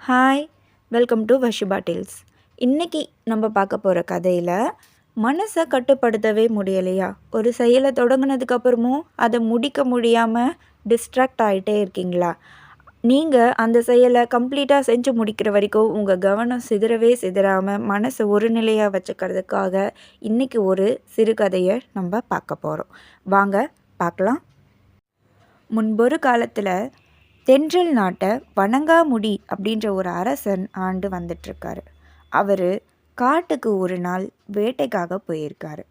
Hi, welcome to Vashiba tales. இன்றைக்கி நம்ம பார்க்க போகிற கதையில் மனசை கட்டுப்படுத்தவே முடியலையா, ஒரு செயலை தொடங்கினதுக்கப்புறமும் அதை முடிக்க முடியாமல் டிஸ்ட்ராக்ட் ஆகிட்டே இருக்கீங்களா? நீங்கள் அந்த செயலை கம்ப்ளீட்டாக செஞ்சு முடிக்கிற வரைக்கும் உங்கள் கவனம் சிதறவே சிதறாமல் மனசை ஒரு நிலையாக வச்சுக்கிறதுக்காக இன்றைக்கி ஒரு சிறுகதையை நம்ம பார்க்க போகிறோம். வாங்க பார்க்கலாம். முன்பொரு காலத்தில் தென்றல் நாட்டை வணங்காமுடி அப்படின்ற ஒரு அரசன் ஆண்டு வந்துட்டுருக்காரு. அவர் காட்டுக்கு ஒரு நாள் வேட்டைக்காக போயிருக்காரு.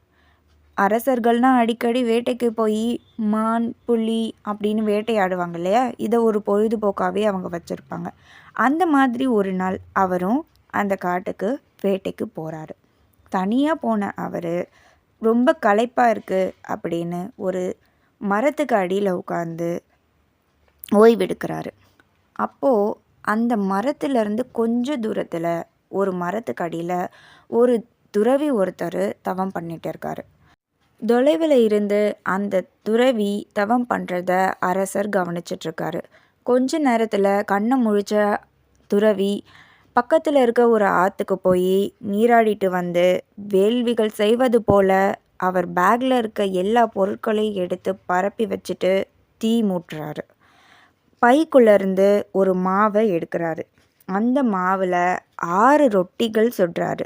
அரசர்கள்னால் அடிக்கடி வேட்டைக்கு போய் மான் புலி அப்படின்னு வேட்டையாடுவாங்க இல்லையா, இதை ஒரு பொழுதுபோக்காகவே அவங்க வச்சுருப்பாங்க. அந்த மாதிரி ஒரு நாள் அவரும் அந்த காட்டுக்கு வேட்டைக்கு போகிறாரு. தனியாக போன அவர் ரொம்ப களைப்பாக இருக்குது அப்படின்னு ஒரு மரத்துக்கு அடியில் உட்காந்து ஓய்வெடுக்கிறாரு. அப்போது அந்த மரத்துலேருந்து கொஞ்சம் தூரத்தில் ஒரு மரத்துக்கு அடியில் ஒரு துறவி ஒருத்தர் தவம் பண்ணிட்டு இருக்காரு. தொலைவில் இருந்து அந்த துறவி தவம் பண்ணுறத அரசர் கவனிச்சிட்ருக்காரு. கொஞ்ச நேரத்தில் கண்ணை முழிச்ச துறவி பக்கத்தில் இருக்க ஒரு ஆற்றுக்கு போய் நீராடிட்டு வந்து வேள்விகள் செய்வது போல் அவர் பேக்கில் இருக்க எல்லா பொருட்களையும் எடுத்து பரப்பி வச்சுட்டு தீ மூட்டுறாரு. பைக்குள்ளேருந்து ஒரு மாவை எடுக்கிறாரு. அந்த மாவில் 6 ரொட்டிகள் சுடுறாரு.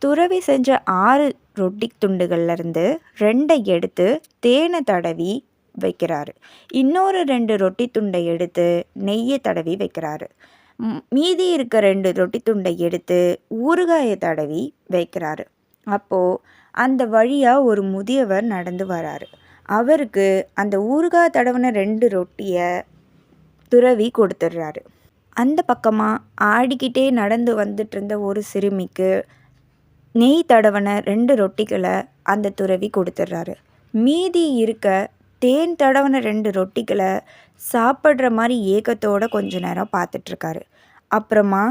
துறவி செஞ்ச 6 ரொட்டி துண்டுகள்லேருந்து 2 எடுத்து தேனை தடவி வைக்கிறாரு. இன்னொரு 2 ரொட்டி துண்டை எடுத்து நெய்யை தடவி வைக்கிறாரு. மீதி இருக்க 2 ரொட்டி துண்டை எடுத்து ஊறுகாயை தடவி வைக்கிறாரு. அப்போது அந்த வழியாக ஒரு முதியவர் நடந்து வராரு. அவருக்கு அந்த ஊறுகாய் தடவின 2 ரொட்டியை துறவி கொடுத்துட்றாரு. அந்த பக்கமாக ஆடிக்கிட்டே நடந்து வந்துட்டு இருந்த ஒரு சிறுமிக்கு நெய் தடவின 2 ரொட்டிகளை அந்த துறவி கொடுத்துட்றாரு. மீதி இருக்க தேன் தடவின 2 ரொட்டிகளை சாப்பிட்ற மாதிரி ஏக்கத்தோடு கொஞ்ச நேரம் பார்த்துட்ருக்காரு. அப்புறமா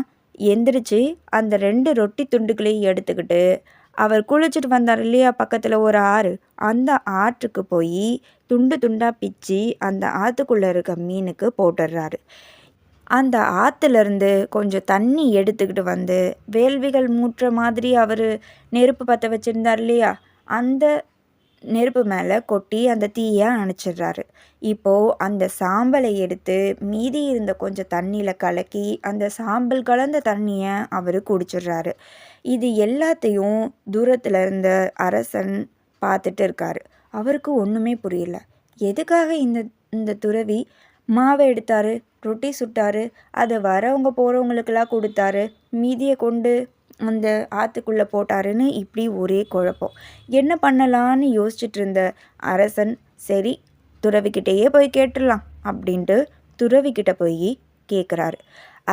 எந்திரிச்சு அந்த 2 ரொட்டி துண்டுகளையும் எடுத்துக்கிட்டு அவர் குளிச்சுட்டு வந்தார் இல்லையா, பக்கத்தில் ஒரு ஆறு, அந்த ஆற்றுக்கு போய் துண்டு துண்டாக பிச்சு அந்த ஆற்றுக்குள்ளே இருக்க மீனுக்கு போட்டுடுறாரு. அந்த ஆற்றுலேருந்து கொஞ்சம் தண்ணி எடுத்துக்கிட்டு வந்து வேள்விகள் மூட்டுற மாதிரி அவர் நெருப்பு பற்ற வச்சுருந்தார் இல்லையா, அந்த நெருப்பு மேலே கொட்டி அந்த தீயை அணைச்சிடுறாரு. இப்போது அந்த சாம்பலை எடுத்து மீதி இருந்த கொஞ்சம் தண்ணியில் கலக்கி அந்த சாம்பல் கலந்த தண்ணியை அவர் குடிச்சிடுறாரு. இது எல்லாத்தையும் தூரத்தில் இருந்த அரசன் பார்த்துட்டு இருக்காரு. அவருக்கு ஒன்றுமே புரியல. எதுக்காக இந்த இந்த துறவி மாவை எடுத்தார், ரொட்டி சுட்டார், அதை வரவங்க போகிறவங்களுக்கெல்லாம் கொடுத்தாரு, மீதியை கொண்டு அந்த ஆற்றுக்குள்ளே போட்டாருன்னு இப்படி ஒரே குழப்பம். என்ன பண்ணலான்னு யோசிச்சுட்டு இருந்த அரசன், சரி துறவிக்கிட்டேயே போய் கேட்டுடலாம் அப்படின்ட்டு துறவிக்கிட்ட போய் கேட்குறாரு.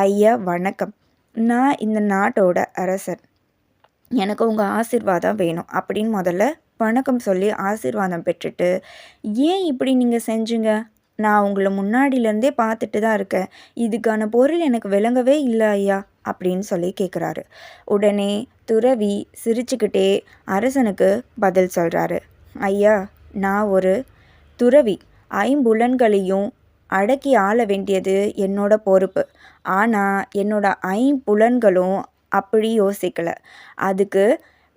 ஐயா வணக்கம், நான் இந்த நாட்டோட அரசன், எனக்கு உங்கள் ஆசீர்வாதம் வேணும் அப்படின்னு முதல்ல வணக்கம் சொல்லி ஆசீர்வாதம் பெற்றுட்டு, ஏன் இப்படி நீங்கள் செஞ்சீங்க, நான் உங்களை முன்னாடியிலேருந்தே பார்த்துட்டு தான் இருக்கேன், இதுக்கான பொருள் எனக்கு விளங்கவே இல்லை ஐயா அப்படின்னு சொல்லி கேட்குறாரு. உடனே துறவி சிரிச்சுக்கிட்டே அரசனுக்கு பதில் சொல்கிறாரு. ஐயா, நான் ஒரு துறவி, 5 புலன்களையும் அடக்கி ஆள வேண்டியது என்னோட பொறுப்பு. ஆனால் என்னோட 5 புலன்களும் அப்படி யோசிக்கலை. அதுக்கு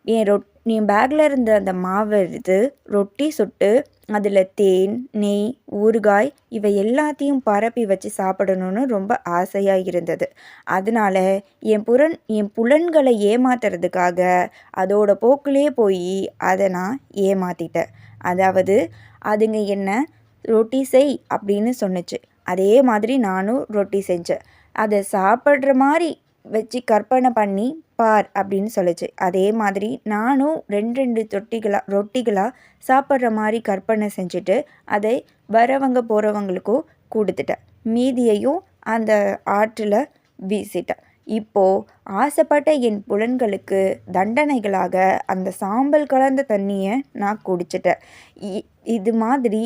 என் பேக்கில் இருந்த அந்த மாவை எடுத்து ரொட்டி சுட்டு அதில் தேன் நெய் ஊறுகாய் இவை எல்லாத்தையும் பரப்பி வச்சு சாப்பிடணும்னு ரொம்ப ஆசையாக இருந்தது. அதனால் என் புலன்களை ஏமாத்துறதுக்காக அதோட போக்கிலே போய் அதை நான் ஏமாற்றிட்டேன். அதாவது அதுங்க என்ன ரொட்டி செய் அப்படின்னு சொன்னிச்சு, அதே மாதிரி நானும் ரொட்டி செஞ்சேன். அதை சாப்பிட்ற மாதிரி வச்சு கற்பனை பண்ணி பார் அப்படின்னு சொல்லிச்சு. அதே மாதிரி நானும் 2 ரொட்டிகளாக சாப்பிட்ற மாதிரி கற்பனை செஞ்சுட்டு அதை வரவங்க போகிறவங்களுக்கும் கொடுத்துட்டேன். மீதியையும் அந்த ஆற்றில் வீசிட்டேன். இப்போது ஆசைப்பட்ட என் புலன்களுக்கு தண்டனைகளாக அந்த சாம்பல் கலந்த தண்ணியை நான் குடிச்சிட்டேன். இது மாதிரி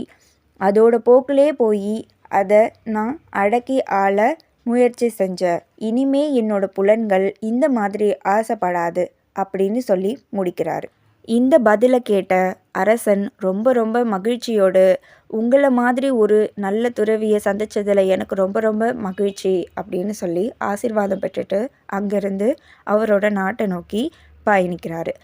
அதோட போக்கிலே போய் அதை நான் அடக்கி ஆள முயற்சி செஞ்ச. இனிமே என்னோட புலன்கள் இந்த மாதிரி ஆசைப்படாது அப்படின்னு சொல்லி முடிக்கிறாரு. இந்த பதிலை கேட்ட அரசன் ரொம்ப ரொம்ப மகிழ்ச்சியோடு, "உங்கள மாதிரி ஒரு நல்ல துறவிய சந்திச்சதுல எனக்கு ரொம்ப ரொம்ப மகிழ்ச்சி" அப்படின்னு சொல்லி ஆசீர்வாதம் பெற்றுட்டு அங்கேருந்து அவரோட நாட்டை நோக்கி பயணிக்கிறாரு.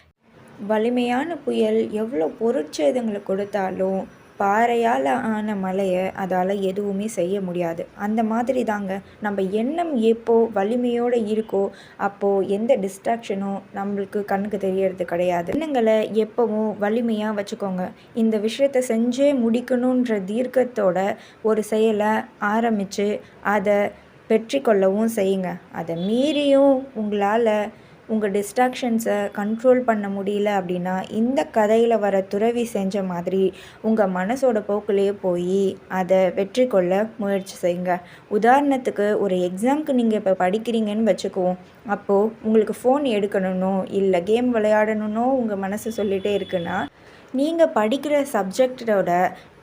வலிமையான புயல் எவ்வளோ பொருட்சேதங்களை கொடுத்தாலும் பாறையால் ஆன மலையை அதால் எதுவுமே செய்ய முடியாது. அந்த மாதிரி தாங்க நம்ம எண்ணம் எப்போ வலிமையோடு இருக்கோ அப்போது எந்த டிஸ்ட்ராக்ஷனும் நம்மளுக்கு கண்ணுக்கு தெரியறது கிடையாது. எண்ணங்களை எப்போவும் வலிமையாக வச்சுக்கோங்க. இந்த விஷயத்தை செஞ்சே முடிக்கணுன்ற தீர்க்கத்தோட ஒரு செயலை ஆரம்பித்து அதை வெற்றி கொள்ளவும் செய்யுங்க. அதை மீறியும் உங்களால் உங்கள் டிஸ்ட்ராக்ஷன்ஸை கண்ட்ரோல் பண்ண முடியல அப்படின்னா, இந்த கதையில் வர துறவி செஞ்ச மாதிரி உங்கள் மனசோட போக்குலேயே போய் அதை வெற்றி கொள்ள முயற்சி செய்யுங்க. உதாரணத்துக்கு ஒரு எக்ஸாமுக்கு நீங்கள் இப்போ படிக்கிறீங்கன்னு வச்சுக்குவோம். அப்போது உங்களுக்கு ஃபோன் எடுக்கணுன்னோ இல்லை கேம் விளையாடணுன்னோ உங்கள் மனசு சொல்லிகிட்டே இருக்குன்னா, நீங்கள் படிக்கிற சப்ஜெக்டோட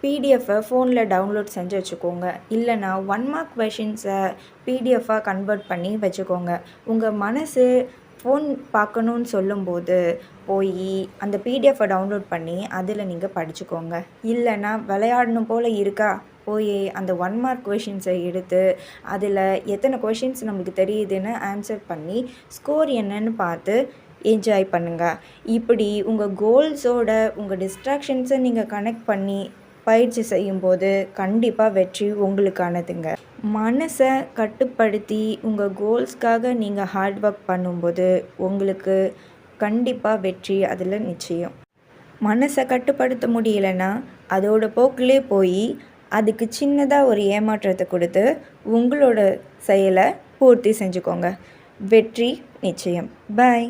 பிடிஎஃப்பை ஃபோனில் டவுன்லோட் செஞ்சு வச்சுக்கோங்க. இல்லைனா 1 மார்க் கொஷின்ஸை பிடிஎஃபாக கன்வெர்ட் பண்ணி வச்சுக்கோங்க. உங்கள் மனசு ஃபோன் பார்க்கணுன்னு சொல்லும்போது போய் அந்த பிடிஎஃப்பை டவுன்லோட் பண்ணி அதில் நீங்கள் படிச்சுக்கோங்க. இல்லைனா விளையாடணும் போல் இருக்கா, போய் அந்த 1 மார்க் கொஷின்ஸை எடுத்து அதில் எத்தனை கொஷின்ஸ் நம்மளுக்கு தெரியுதுன்னு ஆன்சர் பண்ணி ஸ்கோர் என்னன்னு பார்த்து என்ஜாய் பண்ணுங்கள். இப்படி உங்கள் கோல்ஸோட உங்கள் டிஸ்ட்ராக்ஷன்ஸை நீங்கள் கனெக்ட் பண்ணி பயிற்சி செய்யும்போது கண்டிப்பாக வெற்றி உங்களுக்கானதுங்க. மனசை கட்டுப்படுத்தி உங்கள் கோல்ஸ்க்காக நீங்கள் ஹார்ட் ஒர்க் பண்ணும்போது உங்களுக்கு கண்டிப்பாக வெற்றி அதில் நிச்சயம். மனசை கட்டுப்படுத்த முடியலைன்னா அதோட போக்கிலே போய் அதுக்கு சின்னதாக ஒரு ஏமாற்றத்தை கொடுத்து உங்களோட செயலை பூர்த்தி செஞ்சுக்கோங்க. வெற்றி நிச்சயம். பாய்.